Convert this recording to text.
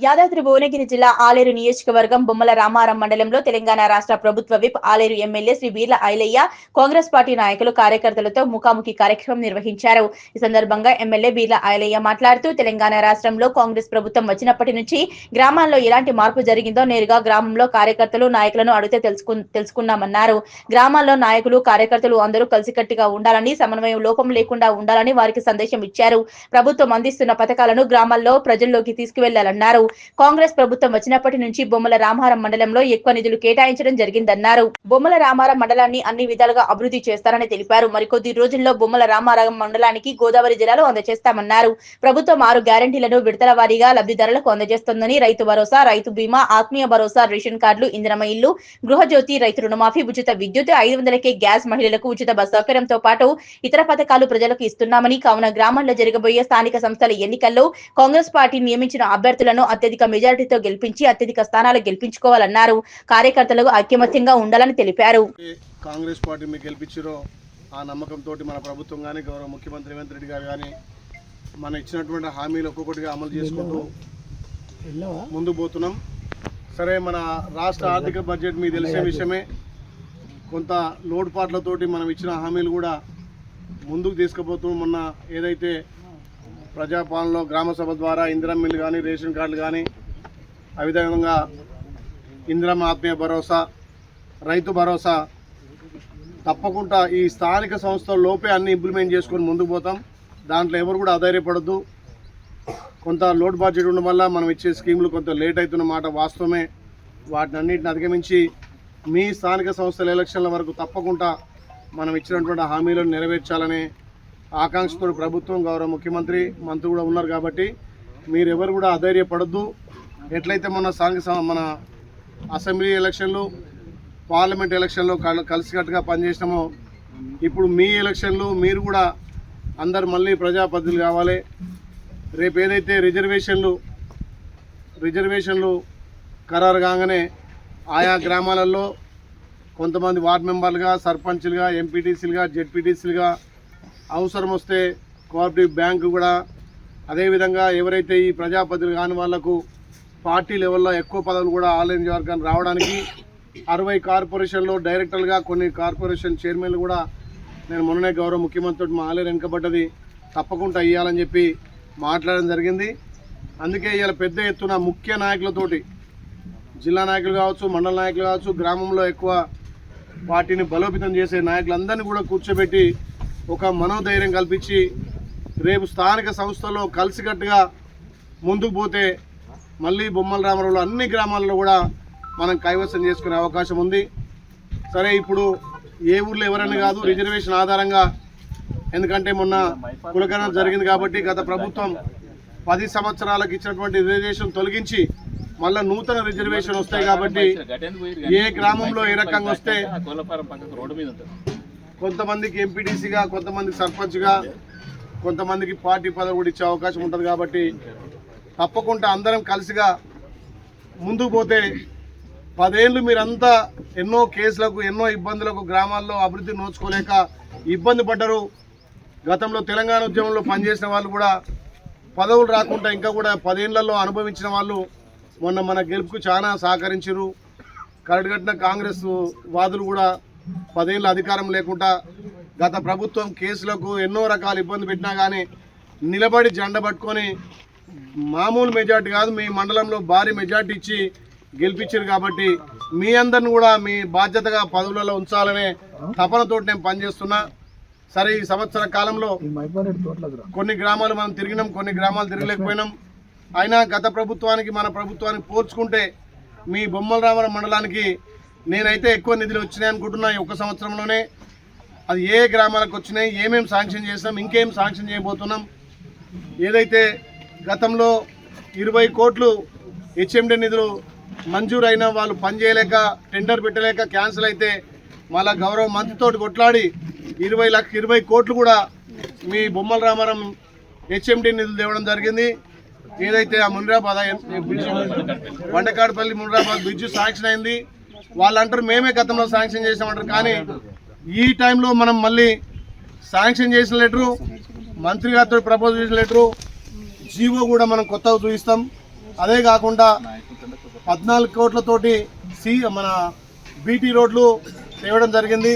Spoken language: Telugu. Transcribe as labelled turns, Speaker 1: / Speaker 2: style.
Speaker 1: యాదాద్రి భువనగిరి జిల్లా ఆలేరు నియోజకవర్గం బొమ్మల రామారం మండలంలో తెలంగాణ రాష్ట్ర ప్రభుత్వ whip Aleru MLA Shri Beerla Ailaiah Congress party నాయకులు కార్యకర్తలతో ముఖాముఖి కార్యక్రమం నిర్వహించారు. ఈ సందర్భంగా ఎమ్మెల్యే బీర్ల ఐలయ్య మాట్లాడుతూ తెలంగాణ రాష్ట్రంలో కాంగ్రెస్ ప్రభుత్వం వచ్చినప్పటి నుంచి గ్రామాల్లో ఎలాంటి మార్పు జరిగిందో నేరుగా గ్రామంలో కార్యకర్తలు నాయకులను అడిగితే తెలుసుకున్నామన్నారు. గ్రామాల్లో నాయకులు కార్యకర్తలు అందరూ కలిసికట్టుగా ఉండాలని, సమన్వయం లోపం లేకుండా ఉండాలని వారికి సందేశం ఇచ్చారు. ప్రభుత్వం అందిస్తున్న పథకాలను గ్రామాల్లో ప్రజల్లోకి తీసుకువెళ్లాలన్నారు. కాంగ్రెస్ ప్రభుత్వం వచ్చినప్పటి నుంచి బొమ్మల రామారం మండలంలో ఎక్కువ నిధులు కేటాయించడం జరిగిందన్నారు. బొమ్మల రామారం మండలాన్ని అన్ని విధాలుగా అభివృద్ధి చేస్తారని తెలిపారు. మరికొద్ది రోజుల్లో బొమ్మల రామారం మండలానికి గోదావరి జిల్లాలో అందజేస్తామన్నారు. ప్రభుత్వం 6 గ్యారంటీలను విడతల వారీగా లబ్ధిదారులకు అందజేస్తోందని, రైతు భరోసా, రైతు బీమా, ఆత్మీయ భరోసా, రేషన్ కార్డులు, ఇందిరమ్మ ఇల్లు, గృహజ్యోతి, రైతు రుణమాఫీ, ఉచిత విద్యుత్, 500కే గ్యాస్, మహిళలకు ఉచిత బస్ సౌకర్యంతో పాటు ఇతర పథకాలు ప్రజలకు ఇస్తున్నామని, కావున గ్రామాల్లో జరగబోయే స్థానిక సంస్థల ఎన్నికల్లో కాంగ్రెస్ పార్టీ నియమించిన అభ్యర్థులను అత్యధిక మెజారిటీతో గెలిపించి అత్యధిక స్థానాలు గెలిపించుకోవాలన్నారు. కార్యకర్తలకు ఐక్యమత్యంగా ఉండాలని తెలిపారు.
Speaker 2: కాంగ్రెస్ పార్టీ మీకు గెలిపించారో ఆ నమ్మకంతో మన ప్రభుత్వం కానీ, గౌరవ ముఖ్యమంత్రి రేవంత్ రెడ్డి గారు కానీ మన ఇచ్చినటువంటి హామీలు ఒక్కొక్కటిగా అమలు చేసుకుంటూ ముందుకు పోతున్నాం. సరే, మన రాష్ట్ర ఆర్థిక బడ్జెట్ మీకు తెలిసే విషయమే. కొంత లోటుపాట్లతోటి మనం ఇచ్చిన హామీలు కూడా ముందుకు తీసుకుపోతూ మొన్న ఏదైతే ప్రజాపాలనలో గ్రామసభ ద్వారా ఇందిరమ్మ ఇల్లు కానీ, రేషన్ కార్డులు కానీ, అదేవిధంగా ఇందిరమ్మ ఆత్మీయ భరోసా, రైతు భరోసా తప్పకుండా ఈ స్థానిక సంస్థల లోపే అన్ని ఇంప్లిమెంట్ చేసుకొని ముందుకు పోతాం. దాంట్లో ఎవరు కూడా అధైర్యపడద్దు. కొంత లోడ్ బడ్జెట్ ఉండడం వల్ల మనం ఇచ్చే స్కీములు కొంత లేట్ అవుతున్న మాట వాస్తవమే. వాటిని అన్నింటిని అధిగమించి మీ స్థానిక సంస్థల ఎలక్షన్ల వరకు తప్పకుండా మనం ఇచ్చినటువంటి హామీలను నెరవేర్చాలనే ఆకాంక్షతో ప్రభుత్వం, గౌరవ ముఖ్యమంత్రి, మంత్రి కూడా ఉన్నారు. కాబట్టి మీరెవరు కూడా అధైర్యపడద్దు. ఎట్లయితే మన అసెంబ్లీ ఎలక్షన్లు, పార్లమెంట్ ఎలక్షన్లో కలిసికట్టుగా పనిచేసినామో ఇప్పుడు మీ ఎలక్షన్లు మీరు కూడా అందరు మళ్ళీ ప్రజాప్రతినిధులు కావాలి. రేపు ఏదైతే రిజర్వేషన్లు ఖరారు కాగానే ఆయా గ్రామాలలో కొంతమంది వార్డు మెంబర్లుగా, సర్పంచ్లుగా, ఎంపీటీసీలుగా, జెడ్పీటీసీలుగా, అవసరం వస్తే కోఆపరేటివ్ బ్యాంకు కూడా, అదేవిధంగా ఎవరైతే ఈ ప్రజాప్రతినిధులు కాని వాళ్లకు పార్టీ లెవెల్లో ఎక్కువ పదవులు కూడా ఆలయం వర్గానికి రావడానికి 60 కార్పొరేషన్లో డైరెక్టర్లుగా, కొన్ని కార్పొరేషన్ చైర్మన్లు కూడా నేను మొన్ననే గౌరవ ముఖ్యమంత్రి మా ఆలయం వెనుకబడ్డది తప్పకుండా ఇవ్వాలని చెప్పి మాట్లాడడం జరిగింది. అందుకే ఇవాళ పెద్ద ఎత్తున ముఖ్య నాయకులతోటి, జిల్లా నాయకులు కావచ్చు, మండల నాయకులు కావచ్చు, గ్రామంలో ఎక్కువ పార్టీని బలోపేతం చేసే నాయకులందరినీ కూడా కూర్చోబెట్టి ఒక మనోధైర్యం కల్పించి రేపు స్థానిక సంస్థల్లో కలిసికట్టుగా ముందుకు పోతే మళ్ళీ బొమ్మల రామారంలో అన్ని గ్రామాల్లో కూడా మనం కైవసం చేసుకునే అవకాశం ఉంది. సరే, ఇప్పుడు ఏ ఊర్లో ఎవరని కాదు, రిజర్వేషన్ ఆధారంగా, ఎందుకంటే మొన్న కులగణన జరిగింది కాబట్టి గత ప్రభుత్వం 10 సంవత్సరాలకు ఇచ్చినటువంటి రిజర్వేషన్ తొలగించి మళ్ళీ నూతన రిజర్వేషన్ వస్తాయి. కాబట్టి ఏ గ్రామంలో ఏ రకంగా వస్తే కొంతమందికి ఎంపీటీసీగా, కొంతమందికి సర్పంచ్గా, కొంతమందికి పార్టీ పదవి కూడా ఇచ్చే అవకాశం ఉంటుంది. కాబట్టి తప్పకుండా అందరం కలిసిగా ముందుకు పోతే 10 ఏళ్ళు మీరంతా ఎన్నో కేసులకు, ఎన్నో ఇబ్బందులకు గ్రామాల్లో అభివృద్ధి నోచుకోలేక ఇబ్బంది పడ్డారు. గతంలో తెలంగాణ ఉద్యమంలో పనిచేసిన వాళ్ళు కూడా పదవులు రాకుండా ఇంకా కూడా 10 ఏళ్లలో అనుభవించిన వాళ్ళు మొన్న మన గెలుపుకు చాలా సహకరించారు. కరడుగట్టిన కాంగ్రెస్ వాదులు కూడా 10 ఏళ్ళ అధికారం లేకుండా గత ప్రభుత్వం కేసులకు ఎన్నో రకాల ఇబ్బంది పెట్టినా కానీ నిలబడి జెండా పట్టుకొని మామూలు మెజార్టీ కాదు, మీ మండలంలో భారీ మెజార్టీ ఇచ్చి గెలిపించారు. కాబట్టి మీ అందరిని కూడా మీ బాధ్యతగా పదవులలో ఉంచాలనే తపనతో నేను పనిచేస్తున్నా. సరే, ఈ సంవత్సర కాలంలో కొన్ని గ్రామాలు మనం తిరిగినాం, కొన్ని గ్రామాలు తిరగలేకపోయినాం. అయినా గత ప్రభుత్వానికి మన ప్రభుత్వానికి పోల్చుకుంటే మీ బొమ్మల రామారం మండలానికి నేనైతే ఎక్కువ నిధులు వచ్చినాయి అనుకుంటున్నా. ఈ 1 సంవత్సరంలోనే అది ఏ గ్రామాలకు వచ్చినాయి, ఏమేమి శాంక్షన్ చేస్తాం, ఇంకేం శాంక్షన్ చేయబోతున్నాం. ఏదైతే గతంలో 20 కోట్లు హెచ్ఎండి నిధులు మంజూరు అయినా వాళ్ళు పనిచేయలేక, టెండర్ పెట్టలేక క్యాన్సిల్ అయితే మళ్ళా గౌరవ మంత్రితో కొట్లాడి 20 కోట్లు కూడా మీ బొమ్మల రామారం హెచ్ఎండి నిధులు తేవడం జరిగింది. ఏదైతే ఆ మునిరాబాద్ వండకాడపల్లి మునిరాబాద్ బ్రిడ్జ్ శాంక్షన్ అయింది. వాళ్ళంటారు మేమే గతంలో శాంక్షన్ చేసామంటారు. కానీ ఈ టైంలో మనం మళ్ళీ శాంక్షన్ చేసిన లెటరు, మంత్రి గారితో ప్రపోజ్ చేసిన లెటరు, జీవో కూడా మనం కొత్తగా చూపిస్తాం. అదే కాకుండా 14 కోట్లతోటి మన బీటీ రోడ్లు తేవడం జరిగింది.